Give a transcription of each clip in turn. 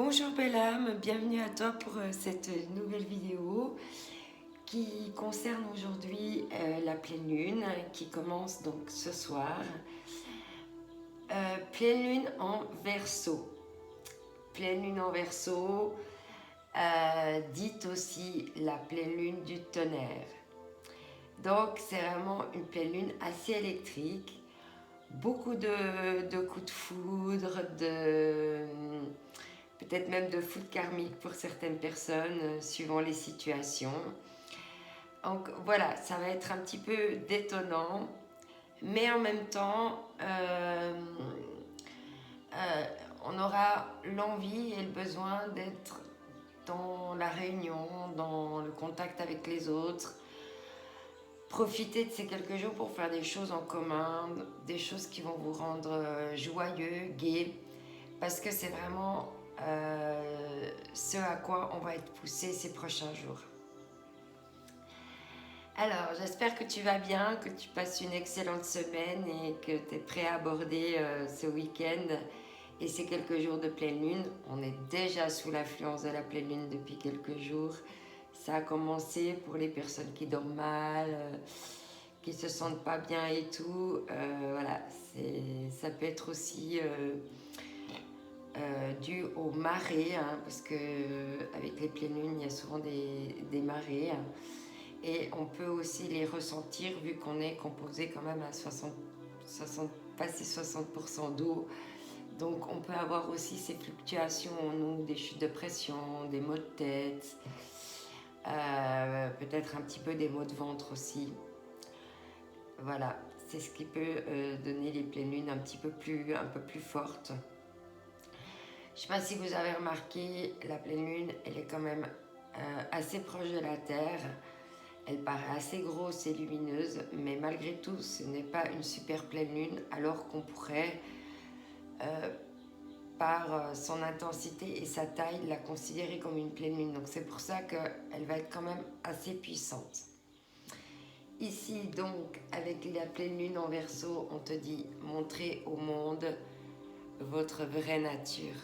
Bonjour belle âme, bienvenue à toi pour cette nouvelle vidéo qui concerne aujourd'hui la pleine lune qui commence donc ce soir. Pleine lune en Verseau. Pleine lune en Verseau, dite aussi la pleine lune du tonnerre. Donc c'est vraiment une pleine lune assez électrique, beaucoup de coups de foudre, peut-être même de foudre karmique pour certaines personnes, suivant les situations. Donc voilà, ça va être un petit peu détonnant, mais en même temps, on aura l'envie et le besoin d'être dans la réunion, dans le contact avec les autres. Profitez de ces quelques jours pour faire des choses en commun, des choses qui vont vous rendre joyeux, gai, parce que c'est vraiment ce à quoi on va être poussé ces prochains jours. Alors, j'espère que tu vas bien, que tu passes une excellente semaine et que tu es prêt à aborder ce week-end et ces quelques jours de pleine lune. On est déjà sous l'influence de la pleine lune depuis quelques jours. Ça a commencé pour les personnes qui dorment mal, qui se sentent pas bien et tout. Voilà, ça peut être aussi dû aux marées, hein, parce que avec les pleines lunes, il y a souvent des marées. Hein, et on peut aussi les ressentir vu qu'on est composé quand même à passer 60% d'eau. Donc on peut avoir aussi ces fluctuations en nous, des chutes de pression, des maux de tête, peut-être un petit peu des maux de ventre aussi. Voilà, c'est ce qui peut donner les pleines lunes un peu plus fortes. Je ne sais pas si vous avez remarqué, la pleine lune, elle est quand même assez proche de la Terre. Elle paraît assez grosse et lumineuse, mais malgré tout, ce n'est pas une super pleine lune, alors qu'on pourrait, par son intensité et sa taille, la considérer comme une pleine lune. Donc c'est pour ça qu'elle va être quand même assez puissante. Ici, donc, avec la pleine lune en Verseau, on te dit « Montrez au monde votre vraie nature ».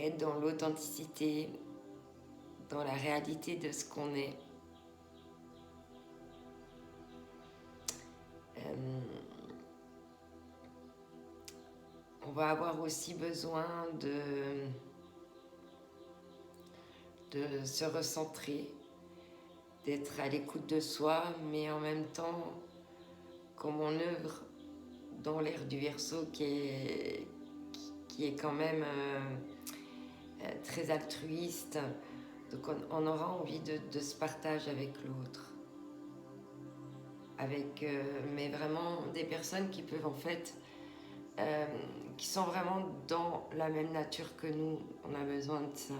Être dans l'authenticité, dans la réalité de ce qu'on est. On va avoir aussi besoin de se recentrer, d'être à l'écoute de soi, mais en même temps, comme on œuvre dans l'ère du Verseau qui est quand même très altruiste, donc on aura envie de se partager avec l'autre. Mais vraiment des personnes qui peuvent en fait, qui sont vraiment dans la même nature que nous. On a besoin de ça,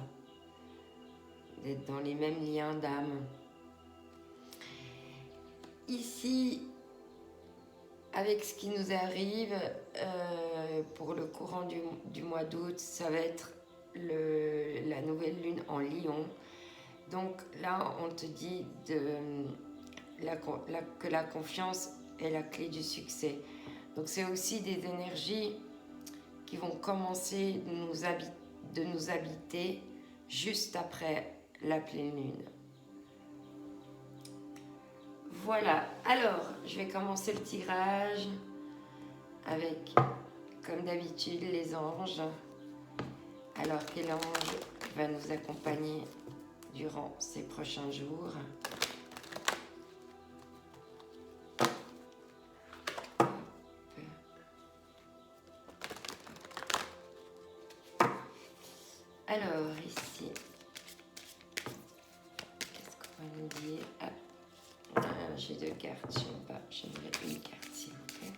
d'être dans les mêmes liens d'âme. Ici, avec ce qui nous arrive pour le courant du mois d'août, ça va être la nouvelle lune en Lion. Donc là, on te dit que la confiance est la clé du succès. Donc c'est aussi des énergies qui vont commencer de nous habiter juste après la pleine lune. Voilà, alors je vais commencer le tirage avec, comme d'habitude, les anges. Alors quel ange va nous accompagner durant ces prochains jours? Alors ici, qu'est-ce qu'on va nous dire? J'ai deux cartes, je n'aime pas, j'aimerais une carte s'il vous plaît.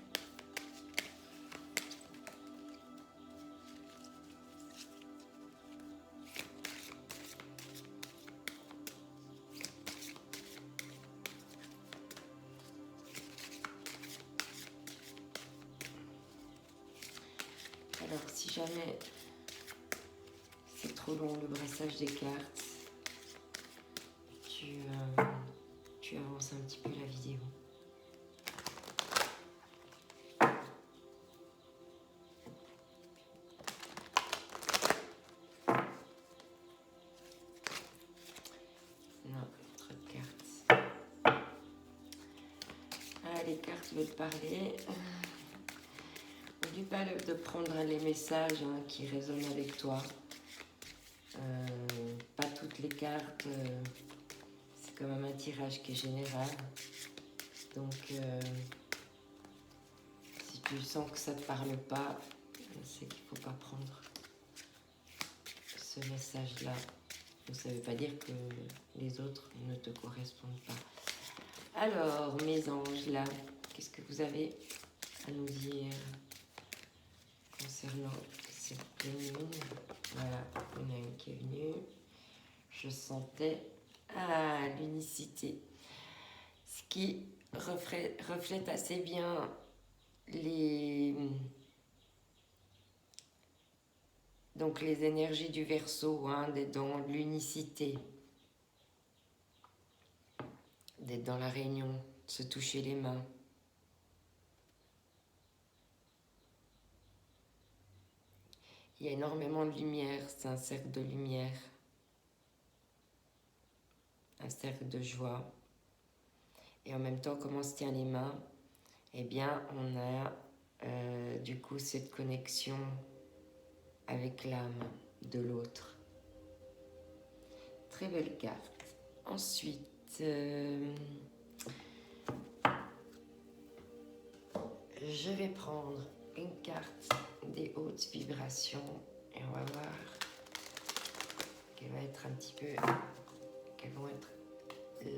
Alors si jamais c'est trop long le brassage des cartes, tu avances un petit peu la vidéo. cartes veulent parler. N'oublie pas de prendre les messages qui résonnent avec toi. Pas toutes les cartes, c'est quand même un tirage qui est général. Donc, si tu sens que ça ne te parle pas, c'est qu'il ne faut pas prendre ce message-là. Ça ne veut pas dire que les autres ne te correspondent pas. Alors, mes anges, là, qu'est-ce que vous avez à nous dire concernant cette pleine lune? Voilà, il y en a une qui est venue. Je sentais l'unicité. Ce qui reflète assez bien donc les énergies du Verseau, d'être dans l'unicité, d'être dans la réunion, de se toucher les mains. Il y a énormément de lumière, c'est un cercle de lumière, un cercle de joie. Et en même temps, comment on se tient les mains? Eh bien, on a du coup cette connexion avec l'âme de l'autre. Très belle carte. Ensuite, je vais prendre une carte des hautes vibrations et on va voir quelle va être un petit peu, quelles vont être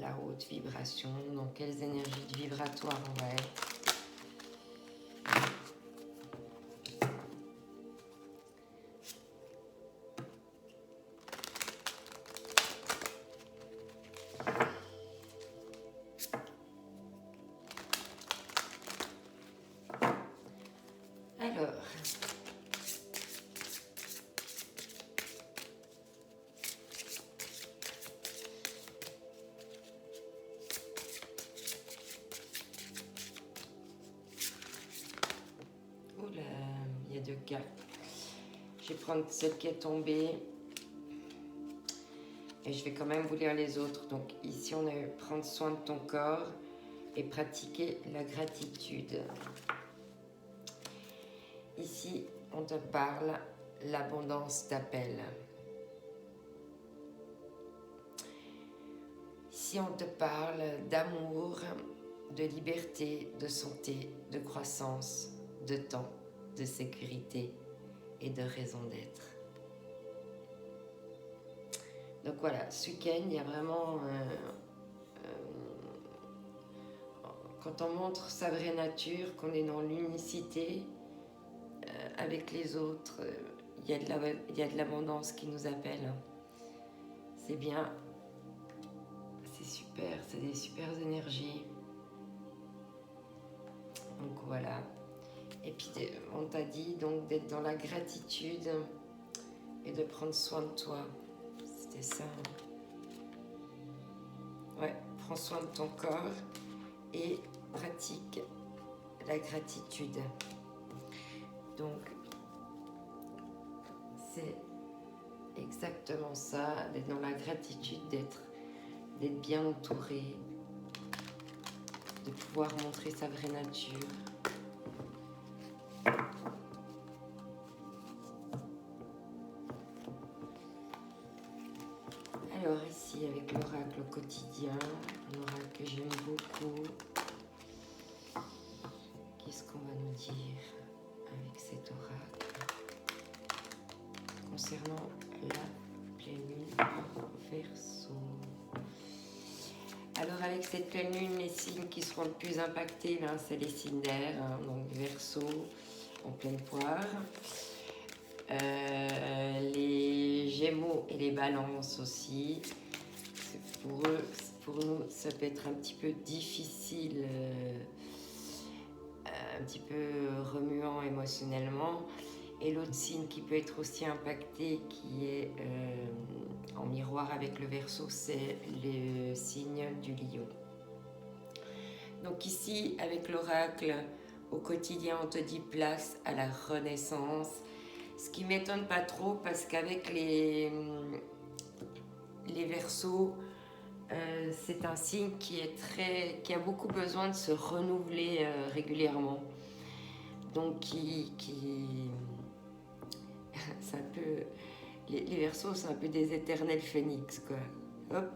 la haute vibration, dans quelles énergies vibratoires on va être. Alors, oula, il y a deux cartes. Je vais prendre celle qui est tombée et je vais quand même vous lire les autres. Donc ici, on a prendre soin de ton corps et pratiquer la gratitude. Ici, on te parle, l'abondance t'appelle. Ici, on te parle d'amour, de liberté, de santé, de croissance, de temps, de sécurité et de raison d'être. Donc voilà, ce week-end, il y a vraiment... quand on montre sa vraie nature, qu'on est dans l'unicité avec les autres, il y a de l'abondance qui nous appelle. C'est bien, c'est super, c'est des super énergies. Donc voilà. Et puis on t'a dit donc d'être dans la gratitude et de prendre soin de toi. C'était ça. Ouais, prends soin de ton corps et pratique la gratitude. Donc, c'est exactement ça, d'être dans la gratitude, d'être bien entouré, de pouvoir montrer sa vraie nature. Alors ici, avec l'oracle au quotidien, un oracle que j'aime beaucoup. Qu'est-ce qu'on va nous dire avec cet oracle concernant la pleine lune Verseau? Alors avec cette pleine lune, les signes qui seront le plus impactés, là, c'est les signes d'air, donc Verseau en pleine poire. Les Gémeaux et les Balances aussi. Pour nous, ça peut être un petit peu difficile, un petit peu remuant émotionnellement. Et l'autre signe qui peut être aussi impacté, qui est en miroir avec le Verseau, c'est le signe du Lion. Donc ici, avec l'oracle, au quotidien, on te dit place à la renaissance. Ce qui ne m'étonne pas trop, parce qu'avec les Verseaux, c'est un signe qui a beaucoup besoin de se renouveler régulièrement. Donc c'est un peu, les Verseaux, c'est un peu des éternels phénix, quoi. Hop,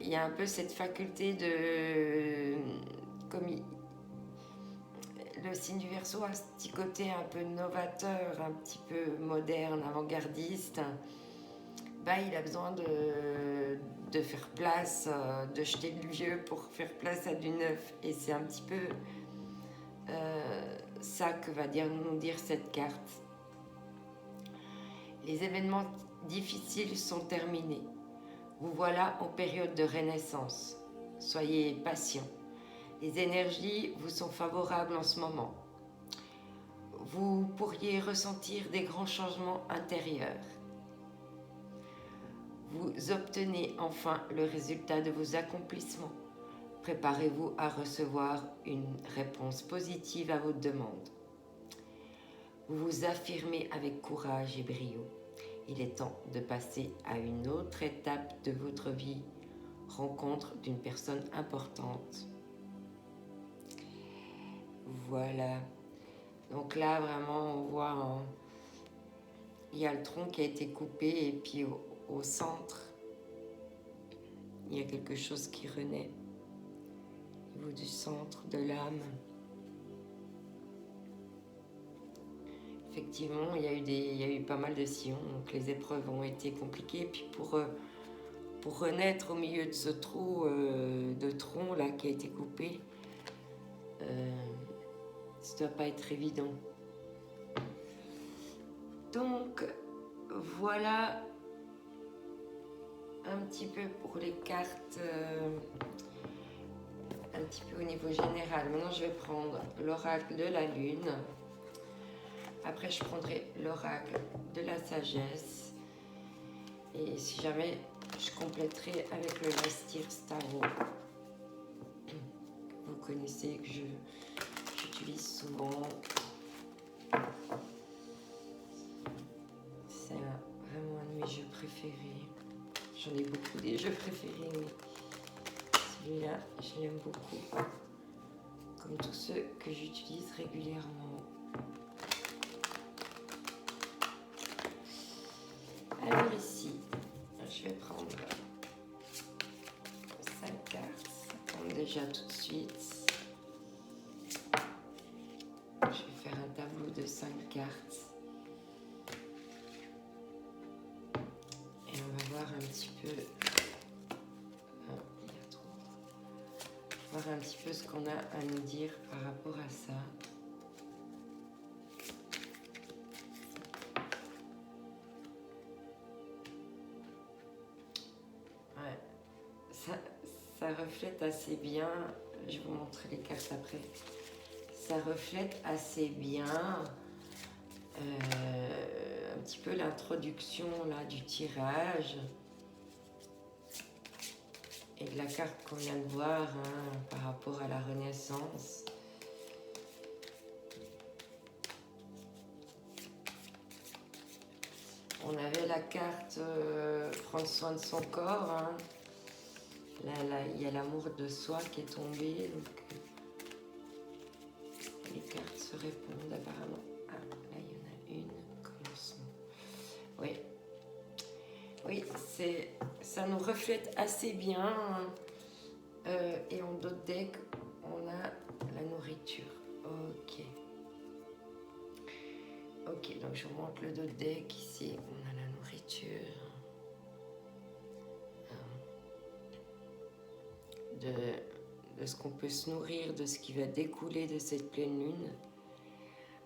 il y a un peu cette faculté de, comme le signe du Verseau a ce petit côté un peu novateur, un petit peu moderne, avant-gardiste. Bah, il a besoin de faire place, de jeter le vieux pour faire place à du neuf. Et c'est un petit peu ça que va nous dire cette carte. Les événements difficiles sont terminés. Vous voilà en période de renaissance. Soyez patient. Les énergies vous sont favorables en ce moment. Vous pourriez ressentir des grands changements intérieurs. Vous obtenez enfin le résultat de vos accomplissements. Préparez-vous à recevoir une réponse positive à votre demande. Vous vous affirmez avec courage et brio. Il est temps de passer à une autre étape de votre vie, rencontre d'une personne importante. Voilà. Donc là, vraiment, on voit, il y a le tronc qui a été coupé et puis au centre, il y a quelque chose qui renaît au niveau du centre de l'âme. Effectivement, il y a eu pas mal de sillons, donc les épreuves ont été compliquées. Et puis pour renaître au milieu de ce trou de tronc là qui a été coupé, ça ne doit pas être évident. Donc voilà un petit peu pour les cartes, un petit peu au niveau général. Maintenant je vais prendre l'oracle de la lune. Après, je prendrai l'oracle de la sagesse. Et si jamais, je compléterai avec le Vestir Tarot. Que vous connaissez, que j'utilise souvent. C'est vraiment un de mes jeux préférés. J'en ai beaucoup des jeux préférés, mais celui-là, je l'aime beaucoup. Comme tous ceux que j'utilise régulièrement. Alors ici, je vais prendre 5 cartes. Ça tombe déjà tout de suite. Je vais faire un tableau de 5 cartes. Et on va voir un petit peu... il y a trop. Voir un petit peu ce qu'on a à nous dire par rapport à ça. Ça reflète assez bien, je vais vous montrer les cartes après, ça reflète assez bien un petit peu l'introduction là du tirage et de la carte qu'on vient de voir par rapport à la Renaissance. On avait la carte prendre soin de son corps. Là, il y a l'amour de soi qui est tombé. Donc, les cartes se répondent apparemment. Ah, là, il y en a une. Commencement. Oui. Oui, ça nous reflète assez bien. Et en d'autres decks, on a la nourriture. Ok. Ok, donc je vous montre le dos deck. Ici, on a la nourriture. De ce qu'on peut se nourrir, de ce qui va découler de cette pleine lune.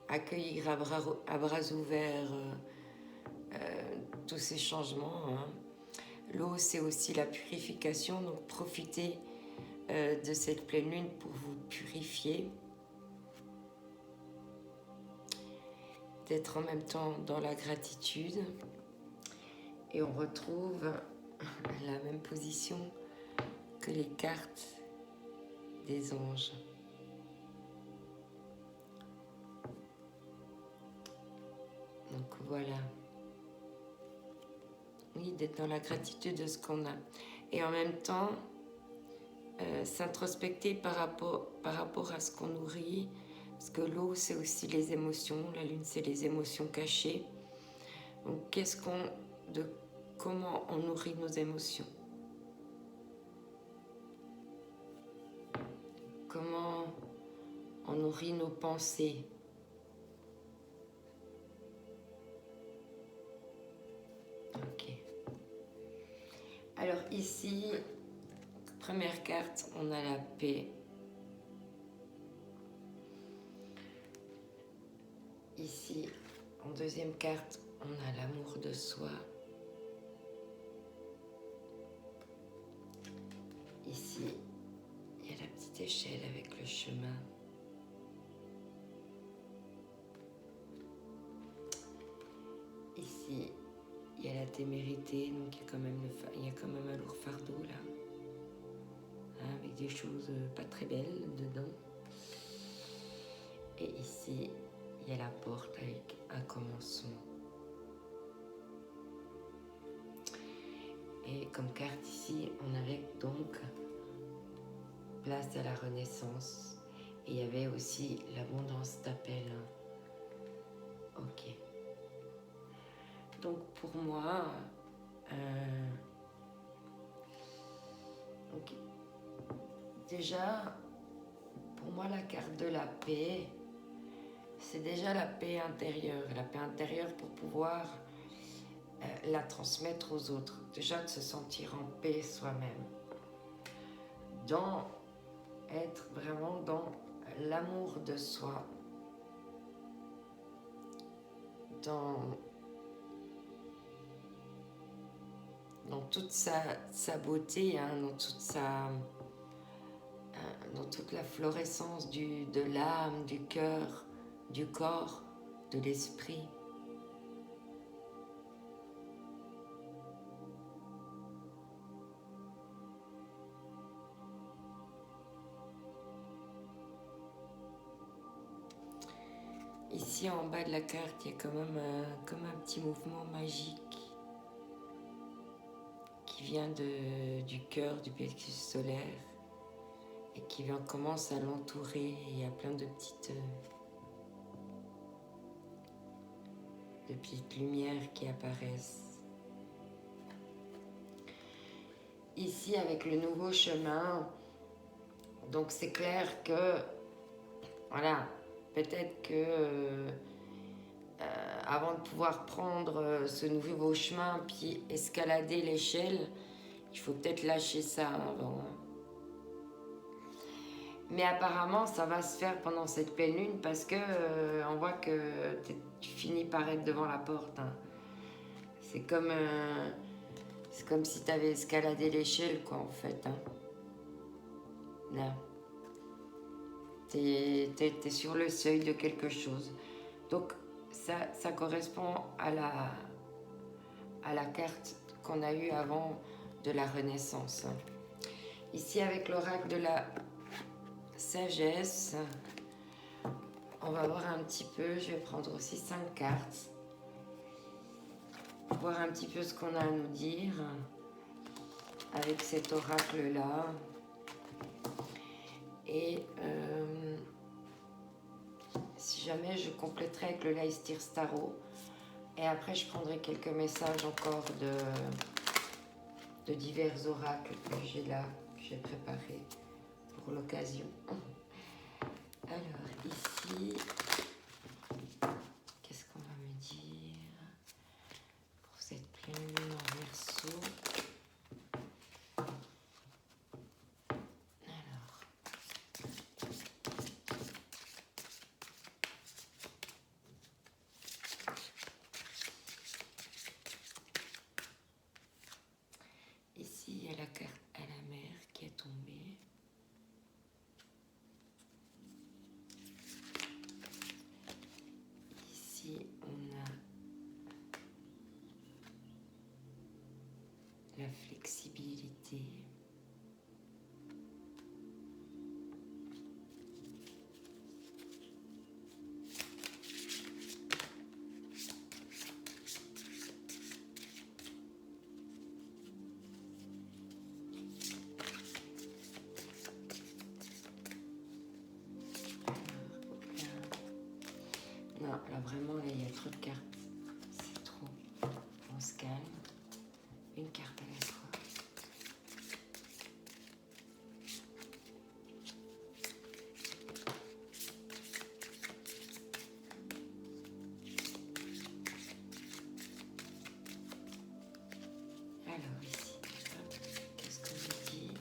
Accueillir à bras ouverts tous ces changements. L'eau, c'est aussi la purification, donc profitez de cette pleine lune pour vous purifier. D'être en même temps dans la gratitude. Et on retrouve la même position que les cartes des anges. Donc voilà. oui, d'être dans la gratitude de ce qu'on a. Et en même temps, s'introspecter par rapport à ce qu'on nourrit, parce que l'eau, c'est aussi les émotions, la lune, c'est les émotions cachées. Donc, comment on nourrit nos émotions? Comment on nourrit nos pensées? Ok. Alors ici, première carte, on a la paix. Ici, en deuxième carte, on a l'amour de soi. Ici, il y a la petite échelle avec le chemin. Ici, il y a la témérité, donc il y a quand même un lourd fardeau là, hein, avec des choses pas très belles dedans. Et ici, il y a la porte avec un commencement. Et comme carte ici, on avait donc place à la renaissance. Et il y avait aussi l'abondance d'appel. Ok. Donc pour moi, donc, déjà, pour moi la carte de la paix, c'est déjà la paix intérieure. La paix intérieure pour pouvoir la transmettre aux autres. Déjà de se sentir en paix soi-même. Être vraiment dans l'amour de soi. Dans toute sa beauté, hein, dans toute la florescence de l'âme, du cœur, du corps, de l'esprit. Ici en bas de la carte, il y a quand même comme un petit mouvement magique qui vient du cœur, du plexus solaire et qui commence à l'entourer. Il y a plein de petites lumières qui apparaissent. Ici avec le nouveau chemin, donc c'est clair que, voilà, peut-être que avant de pouvoir prendre ce nouveau chemin puis escalader l'échelle, il faut peut-être lâcher ça avant. Mais apparemment, ça va se faire pendant cette pleine lune parce que on voit que tu finis par être devant la porte. Hein. C'est comme si tu avais escaladé l'échelle, quoi, en fait. Hein. Là. T'es sur le seuil de quelque chose. Donc, ça correspond à la carte qu'on a eue avant de la Renaissance. Ici, avec l'oracle de la sagesse, on va voir un petit peu, je vais prendre aussi 5 cartes, voir un petit peu ce qu'on a à nous dire avec cet oracle-là. Et si jamais je compléterai avec le Leicester Starot, et après je prendrai quelques messages encore de divers oracles que j'ai là, que j'ai préparés pour l'occasion. Alors ici, qu'est-ce qu'on va me dire pour cette pleine lune en Verseau? Alors, ici il y a la carte à la mer qui est tombée. Ici on a la flexibilité. Non, là vraiment, là, il y a trop de cartes. C'est trop. On se calme. Une carte à la fois. Alors ici, qu'est-ce qu'on me dit?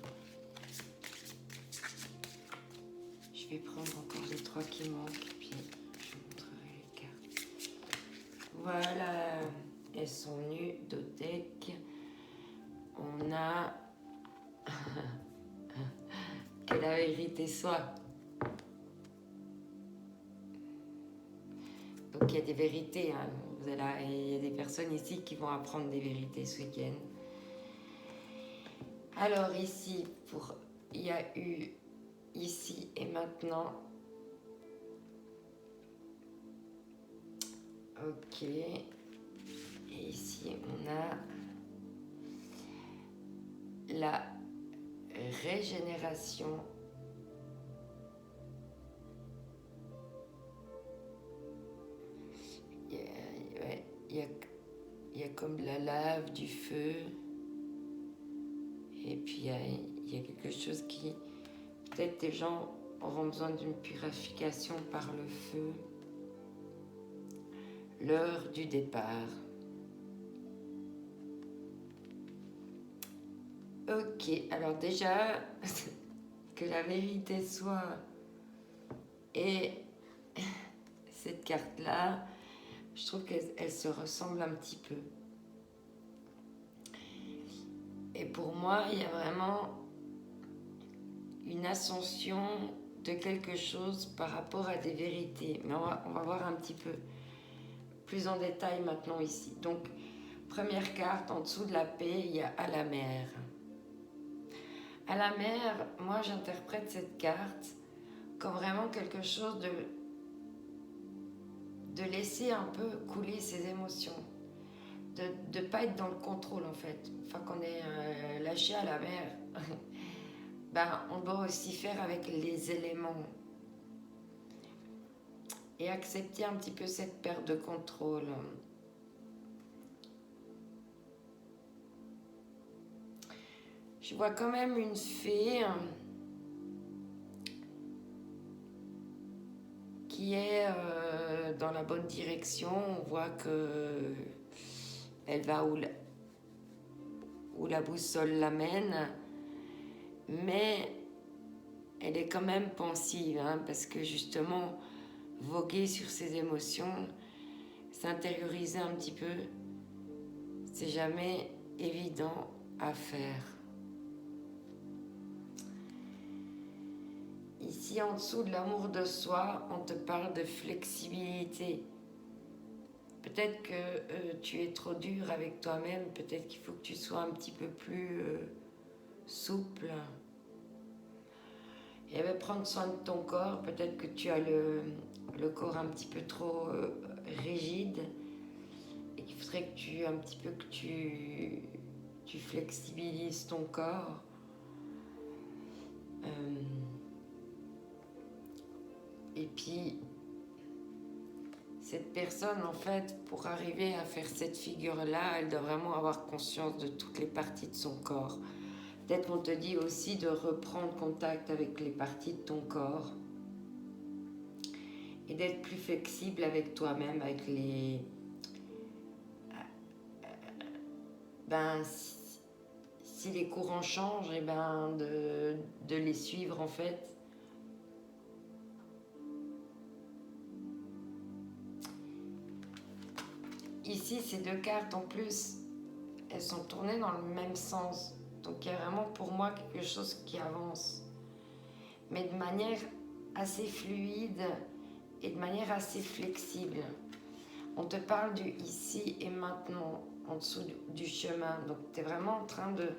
Je vais prendre encore les 3 qui manquent, puis je vous montrerai les cartes. Voilà, elles sont nues de deck. On a que la vérité soit. Donc il y a des vérités, hein. Il y a des personnes ici qui vont apprendre des vérités ce week-end. Alors ici, il y a eu ici et maintenant. Ok. Et ici, on a la régénération. Il y a comme de la lave, du feu. Et puis il y a quelque chose qui... Peut-être des gens auront besoin d'une purification par le feu. L'heure du départ. Ok, alors déjà, que la vérité soit... Et cette carte-là, je trouve qu'elle se ressemble un petit peu. Et pour moi, il y a vraiment une ascension de quelque chose par rapport à des vérités. Mais on va voir un petit peu plus en détail maintenant ici. Donc, première carte, en dessous de la paix, il y a à la mer. À la mer, moi j'interprète cette carte comme vraiment quelque chose de laisser un peu couler ses émotions. De ne pas être dans le contrôle en fait. Enfin, qu'on est lâché à la mer, ben, on doit aussi faire avec les éléments. Et accepter un petit peu cette perte de contrôle. Je vois quand même une fée qui est dans la bonne direction. On voit que elle va où la boussole l'amène, mais elle est quand même pensive, hein, parce que justement, voguer sur ses émotions, s'intérioriser un petit peu, c'est jamais évident à faire. Ici, en dessous de l'amour de soi, on te parle de flexibilité. Peut-être que tu es trop dur avec toi-même, peut-être qu'il faut que tu sois un petit peu plus souple. Et prendre soin de ton corps, peut-être que tu as le corps un petit peu trop rigide et qu'il faudrait que tu flexibilises ton corps. Et puis, cette personne, en fait, pour arriver à faire cette figure-là, elle doit vraiment avoir conscience de toutes les parties de son corps. Peut-être qu'on te dit aussi de reprendre contact avec les parties de ton corps et d'être plus flexible avec toi-même, avec les... Ben, si les courants changent, et ben de les suivre en fait. Ici, ces deux cartes en plus, elles sont tournées dans le même sens. Donc il y a vraiment pour moi quelque chose qui avance. Mais de manière assez fluide et de manière assez flexible. On te parle du ici et maintenant, en dessous du chemin. Donc tu es vraiment en train de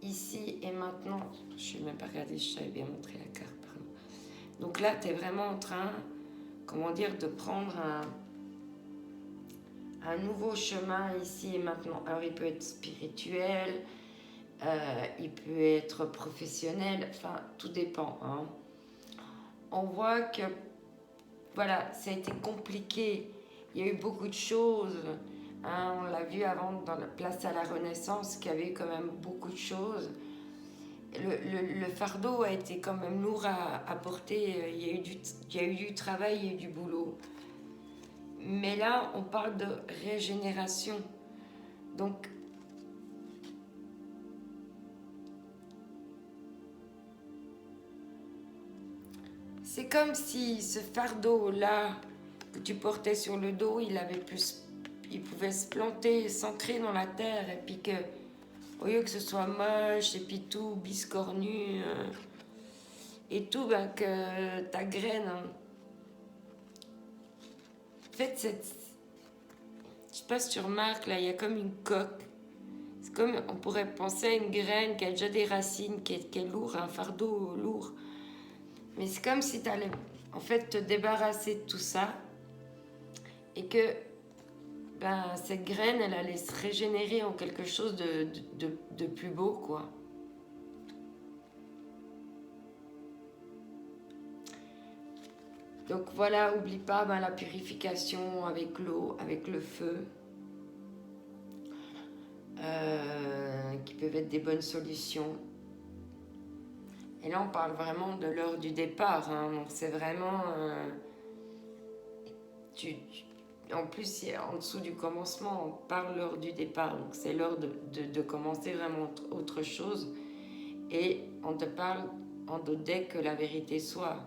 ici et maintenant. Je ne vais même pas regarder, je savais bien montrer la carte. Pardon. Donc là, tu es vraiment en train, comment dire, de prendre un nouveau chemin ici et maintenant. Alors il peut être spirituel, il peut être professionnel, enfin tout dépend. Hein. On voit que voilà, ça a été compliqué. Il y a eu beaucoup de choses. Hein, on l'a vu avant dans la place à la Renaissance, qu'il y avait eu quand même beaucoup de choses. Le fardeau a été quand même lourd à porter. Il y a eu du travail, il y a eu du boulot. Mais là, on parle de régénération. Donc, c'est comme si ce fardeau-là que tu portais sur le dos, il pouvait se planter, s'ancrer dans la terre, et puis que, au lieu que ce soit moche, et puis tout biscornu, et tout, ben, que ta graine, hein. En fait, je sais pas si tu remarques, là, il y a comme une coque. C'est comme, on pourrait penser à une graine qui a déjà des racines, qui est lourde, un fardeau lourd. Mais c'est comme si tu allais, en fait, te débarrasser de tout ça, et que ben, cette graine, elle allait se régénérer en quelque chose de plus beau, quoi. Donc voilà, oublie pas ben, la purification avec l'eau, avec le feu, qui peuvent être des bonnes solutions. Et là, on parle vraiment de l'heure du départ. Hein. Donc c'est vraiment... en plus, en dessous du commencement, on parle l'heure du départ. Donc c'est l'heure de commencer vraiment autre chose. Et on te parle en dès que la vérité soit.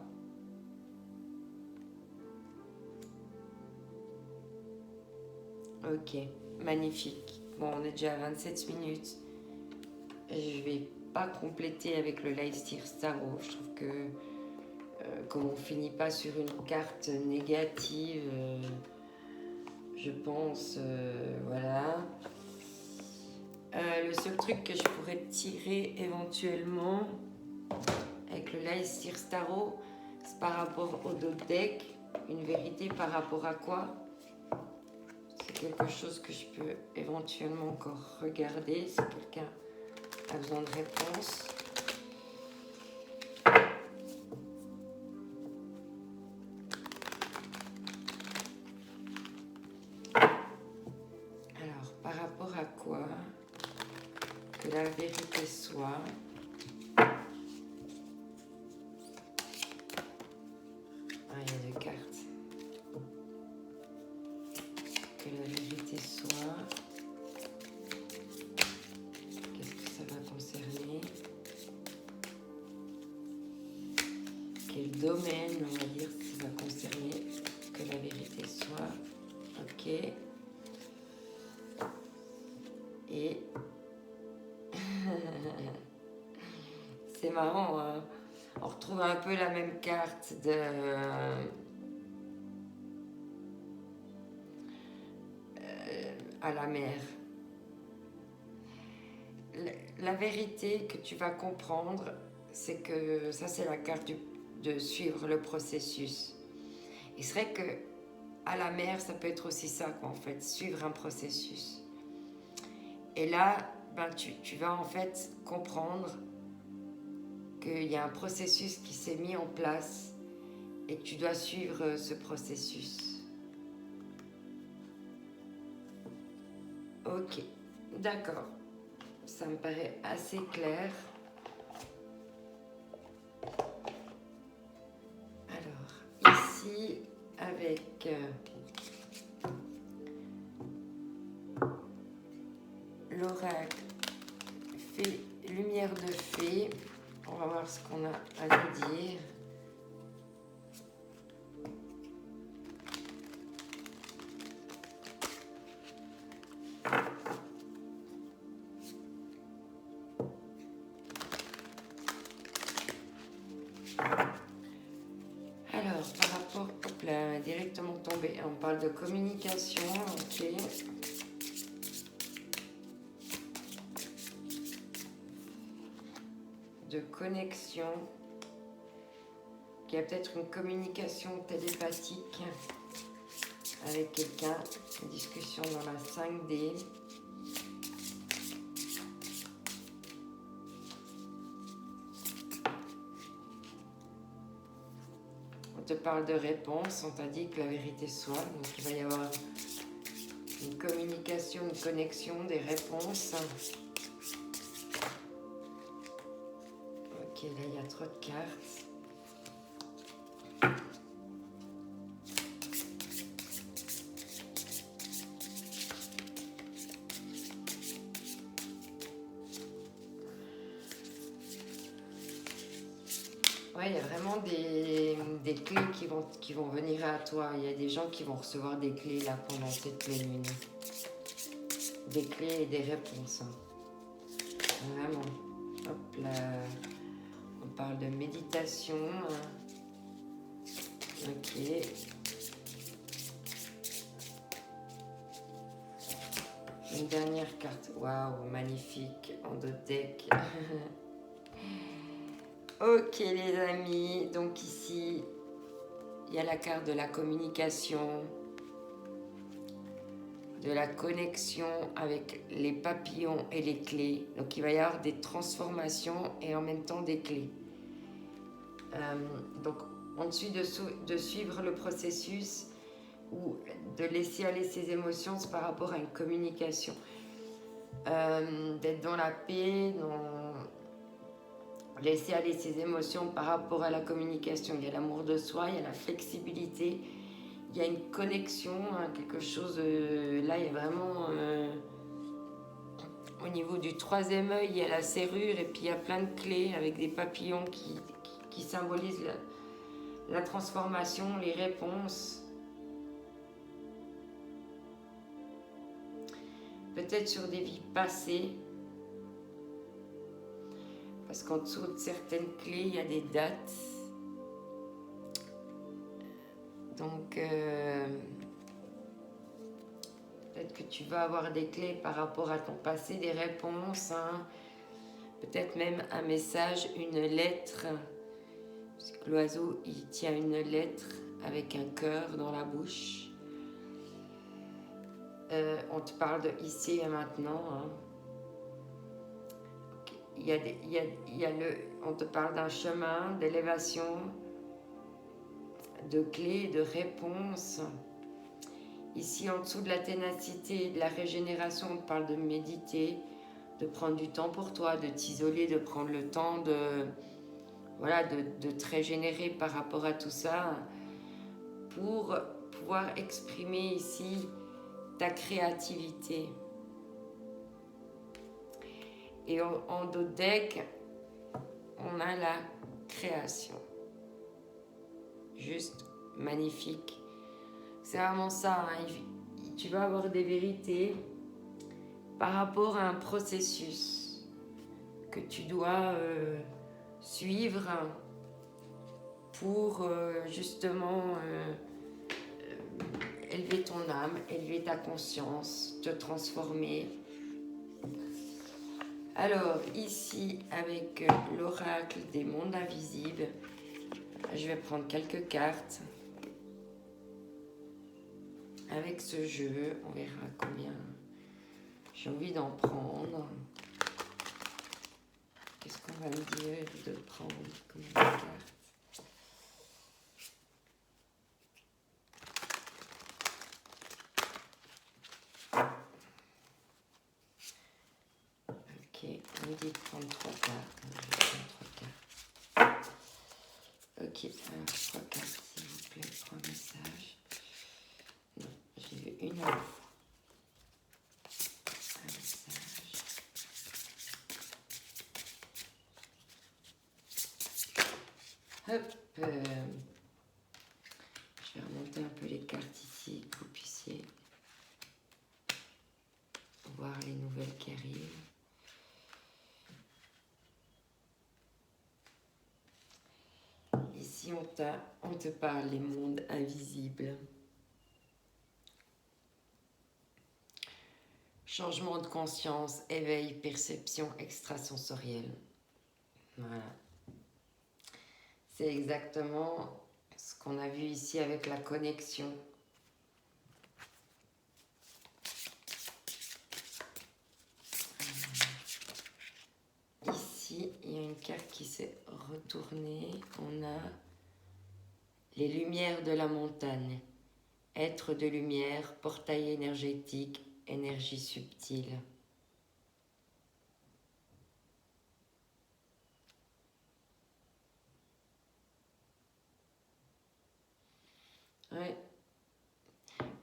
Ok, magnifique. Bon, on est déjà à 27 minutes. Je vais pas compléter avec le Leicester Tarot. Je trouve que comme on finit pas sur une carte négative, je pense, voilà. Le seul truc que je pourrais tirer éventuellement avec le Leicester Tarot, c'est par rapport au deck. Une vérité par rapport à quoi? C'est quelque chose que je peux éventuellement encore regarder si quelqu'un a besoin de réponse. Alors, par rapport à quoi que la vérité soit... Ah, il y a deux cartes. Que la vérité soit... Qu'est-ce que ça va concerner? Quel domaine, on va dire, ça va concerner que la vérité soit? Ok. Et... c'est marrant, hein? On retrouve un peu la même carte de... à la mer. La vérité que tu vas comprendre, c'est que ça, c'est la carte de suivre le processus. Il serait que à la mer, ça peut être aussi ça, quoi, en fait, suivre un processus. Et là, ben, tu vas en fait comprendre qu'il y a un processus qui s'est mis en place et que tu dois suivre ce processus. Ok, d'accord. Ça me paraît assez clair. Alors, ici, avec l'oracle fée, lumière de fée, on va voir ce qu'on a à nous dire. Alors, par rapport, hop là, directement tombé, on parle de communication, ok. De connexion. Il y a peut-être une communication télépathique avec quelqu'un, une discussion dans la 5D. On te parle de réponse, on t'a dit que la vérité soit. Donc il va y avoir une communication, une connexion, des réponses. Ok, là il y a trop de cartes. Ouais, il y a vraiment des clés qui vont venir à toi. Il y a des gens qui vont recevoir des clés là pendant cette pleine lune. Des clés et des réponses. Vraiment. Hop là. On parle de méditation. Ok. Une dernière carte. Waouh, magnifique. En deux decks. Ok les amis. Donc ici, il y a la carte de la communication. De la connexion avec les papillons et les clés. Donc il va y avoir des transformations et en même temps des clés. Donc ensuite de suivre le processus ou de laisser aller ses émotions, c'est par rapport à une communication. D'être dans la paix, laisser aller ses émotions par rapport à la communication. Il y a l'amour de soi, il y a la flexibilité, il y a une connexion, quelque chose, là il y a vraiment, au niveau du troisième œil, il y a la serrure et puis il y a plein de clés avec des papillons qui symbolisent la transformation, les réponses. Peut-être sur des vies passées, parce qu'en dessous de certaines clés, il y a des dates. Donc, peut-être que tu vas avoir des clés par rapport à ton passé, des réponses, hein. Peut-être même un message, une lettre. Parce que l'oiseau, il tient une lettre avec un cœur dans la bouche. On te parle de ici et maintenant, hein. On te parle d'un chemin, d'élévation, de clés, de réponses. Ici, en dessous de la ténacité, de la régénération, on te parle de méditer, de prendre du temps pour toi, de t'isoler, de prendre le temps de te régénérer par rapport à tout ça, pour pouvoir exprimer ici ta créativité. Et en dos de deck, on a la création. Juste magnifique. C'est vraiment ça, hein. Tu vas avoir des vérités par rapport à un processus que tu dois suivre pour justement élever ton âme, élever ta conscience, te transformer. Alors ici, avec l'oracle des mondes invisibles, je vais prendre quelques cartes. Avec ce jeu, on verra combien j'ai envie d'en prendre. Qu'est-ce qu'on va me dire de prendre comme carte? Ok, on me dit de prendre 3 cartes. Je vais prendre 3 cartes. Ok, alors 3 cartes s'il vous plaît, 3 messages. Non, j'ai vu une à la fois. Un message. Hop, je vais remonter un peu les cartes ici, que vous puissiez voir les nouvelles qui arrivent. Ici, on te parle des mondes invisibles. Changement de conscience, éveil, perception extrasensorielle. Voilà. C'est exactement ce qu'on a vu ici avec la connexion. Ici, il y a une carte qui s'est retournée. On a Les lumières de la montagne. Être de lumière, portail énergétique, énergie subtile. Ouais.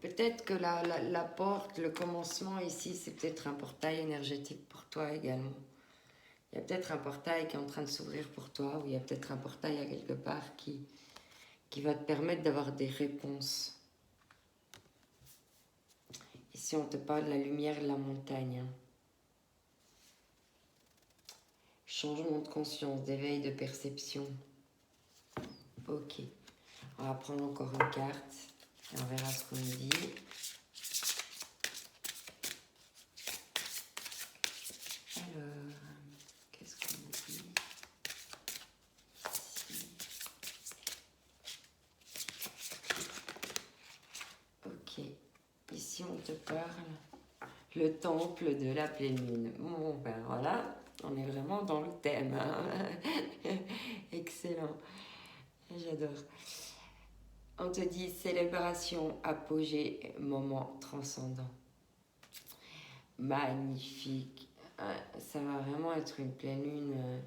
Peut-être que la porte, le commencement ici, c'est peut-être un portail énergétique pour toi également. Il y a peut-être un portail qui est en train de s'ouvrir pour toi, ou il y a peut-être un portail à quelque part qui va te permettre d'avoir des réponses. Ici, on te parle de la lumière de la montagne. Changement de conscience, d'éveil de perception. Ok. On va prendre encore une carte et on verra ce qu'on nous dit. Alors, qu'est-ce qu'on nous dit ici? Ok. Ici, on te parle le temple de la pleine lune. Bon, ben voilà, on est vraiment dans le thème. Hein. Excellent. J'adore. On te dit célébration, apogée, moment transcendant. Magnifique. Ça va vraiment être une pleine lune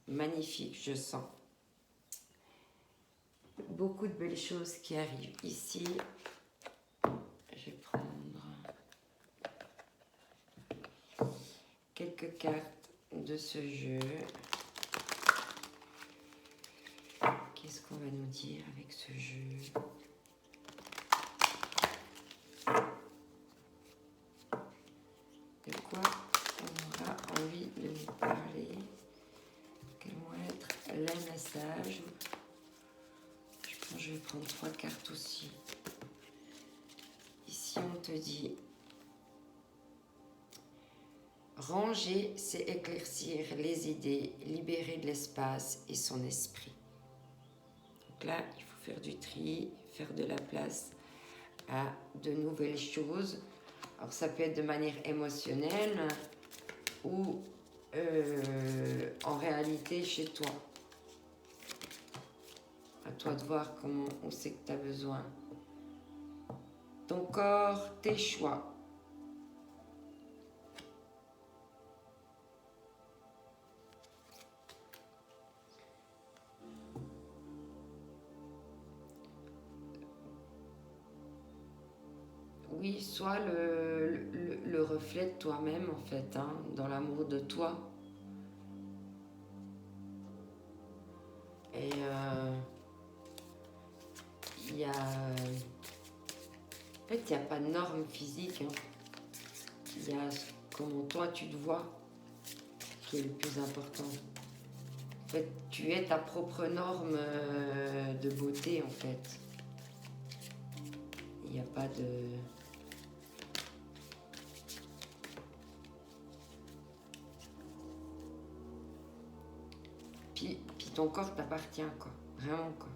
magnifique, je sens. Beaucoup de belles choses qui arrivent. Ici, je vais prendre quelques cartes de ce jeu. Qu'est-ce qu'on va nous dire avec ce jeu? De quoi on aura envie de nous parler? Quels vont être les messages? Je pense que je vais prendre 3 cartes aussi. Ici, on te dit ranger, c'est éclaircir les idées, libérer de l'espace et son esprit. Donc là, il faut faire du tri, faire de la place à de nouvelles choses. Alors ça peut être de manière émotionnelle ou en réalité chez toi. À toi de voir comment on sait que tu as besoin. Ton corps, tes choix. Oui, sois le reflet de toi-même en fait, hein, dans l'amour de toi. Et il y a... En fait, il n'y a pas de norme physique. Hein. Il y a comment toi tu te vois qui est le plus important. En fait, tu es ta propre norme de beauté en fait. Il n'y a pas de... Puis ton corps t'appartient, quoi. Vraiment, quoi.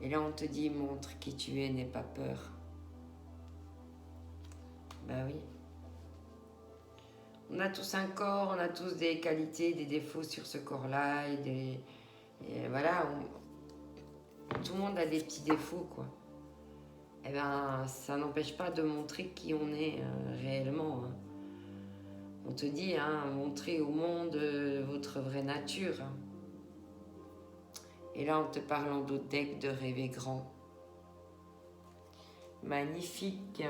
Et là, on te dit, montre qui tu es, n'aie pas peur. Bah oui. On a tous un corps, on a tous des qualités, des défauts sur ce corps-là. Et voilà, tout le monde a des petits défauts, quoi. Eh ben, ça n'empêche pas de montrer qui on est réellement. Hein. On te dit, hein, montrez au monde votre vraie nature. Hein. Et là, en te parlant d'autres decks, de rêver grand. Magnifique.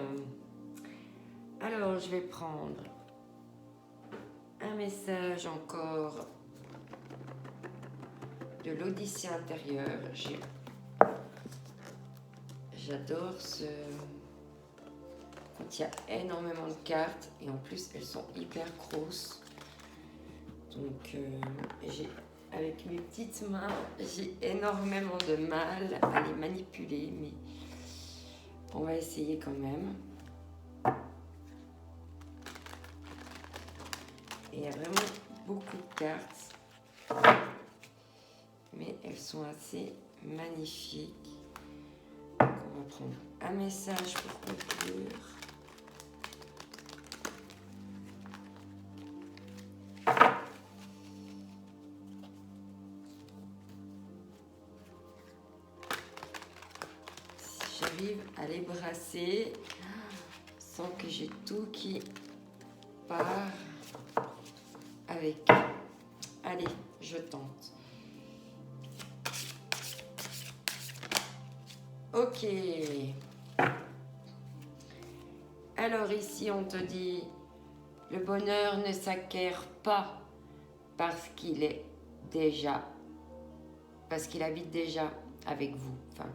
Alors, je vais prendre un message encore de l'Odyssée intérieure. J'adore ce... Quand il y a énormément de cartes et en plus elles sont hyper grosses. Donc avec mes petites mains, j'ai énormément de mal à les manipuler, mais on va essayer quand même. Et il y a vraiment beaucoup de cartes, mais elles sont assez magnifiques. Donc on va prendre un message pour conclure. j'arrive à les brasser sans que j'ai tout qui part avec. Allez, je tente. Ok. Alors ici, on te dit, le bonheur ne s'acquiert pas parce qu'il est déjà, parce qu'il habite déjà avec vous. Enfin,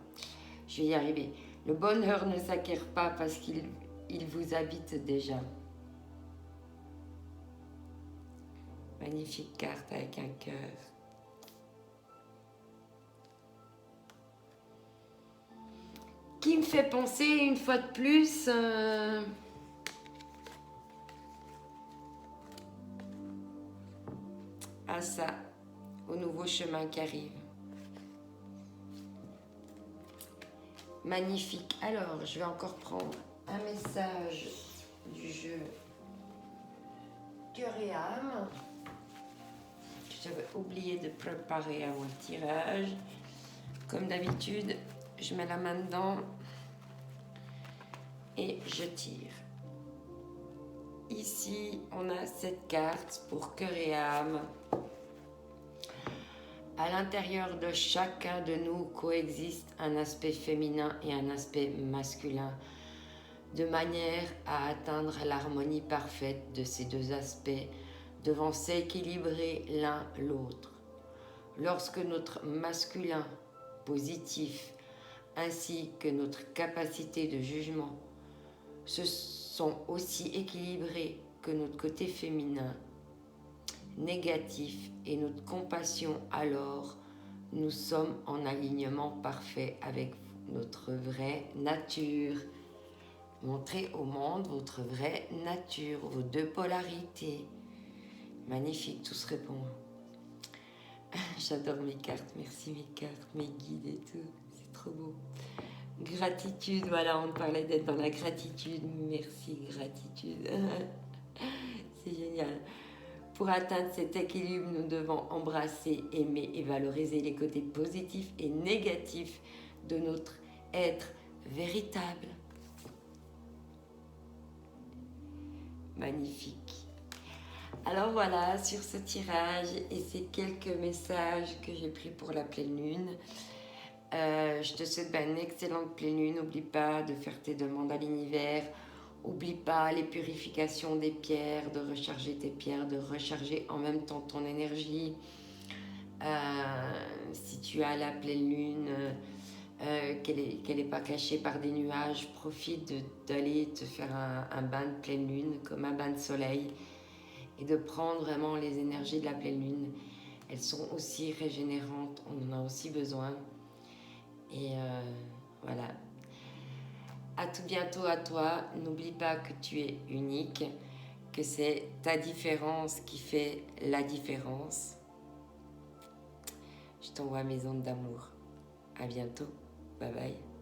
je vais y arriver. Le bonheur ne s'acquiert pas parce qu'il vous habite déjà. Magnifique carte avec un cœur. Qui me fait penser une fois de plus à ça, au nouveau chemin qui arrive. Magnifique. Alors, je vais encore prendre un message du jeu Cœur et âme. J'avais oublié de préparer un tirage. Comme d'habitude, je mets la main dedans et je tire. Ici, on a cette carte pour cœur et âme. À l'intérieur de chacun de nous coexiste un aspect féminin et un aspect masculin, de manière à atteindre l'harmonie parfaite de ces deux aspects, devant s'équilibrer l'un l'autre. Lorsque notre masculin positif ainsi que notre capacité de jugement se sont aussi équilibrés que notre côté féminin négatif et notre compassion, alors nous sommes en alignement parfait avec notre vraie nature. Montrez au monde votre vraie nature, vos deux polarités. Magnifique, tout se répond. J'adore mes cartes, merci mes cartes, mes guides et tout, c'est trop beau. Gratitude, voilà, on parlait d'être dans la gratitude, merci gratitude. C'est génial. Pour atteindre cet équilibre, nous devons embrasser, aimer et valoriser les côtés positifs et négatifs de notre être véritable. Magnifique. Alors voilà, sur ce tirage et ces quelques messages que j'ai pris pour la pleine lune, je te souhaite une excellente pleine lune. N'oublie pas de faire tes demandes à l'univers. Oublie pas les purifications des pierres, de recharger tes pierres, de recharger en même temps ton énergie. Si tu as la pleine lune, qu'elle n'est pas cachée par des nuages, profite d'aller te faire un bain de pleine lune, comme un bain de soleil, et de prendre vraiment les énergies de la pleine lune. Elles sont aussi régénérantes, on en a aussi besoin. Et voilà. À tout bientôt à toi. N'oublie pas que tu es unique, que c'est ta différence qui fait la différence. Je t'envoie mes ondes d'amour. À bientôt. Bye bye.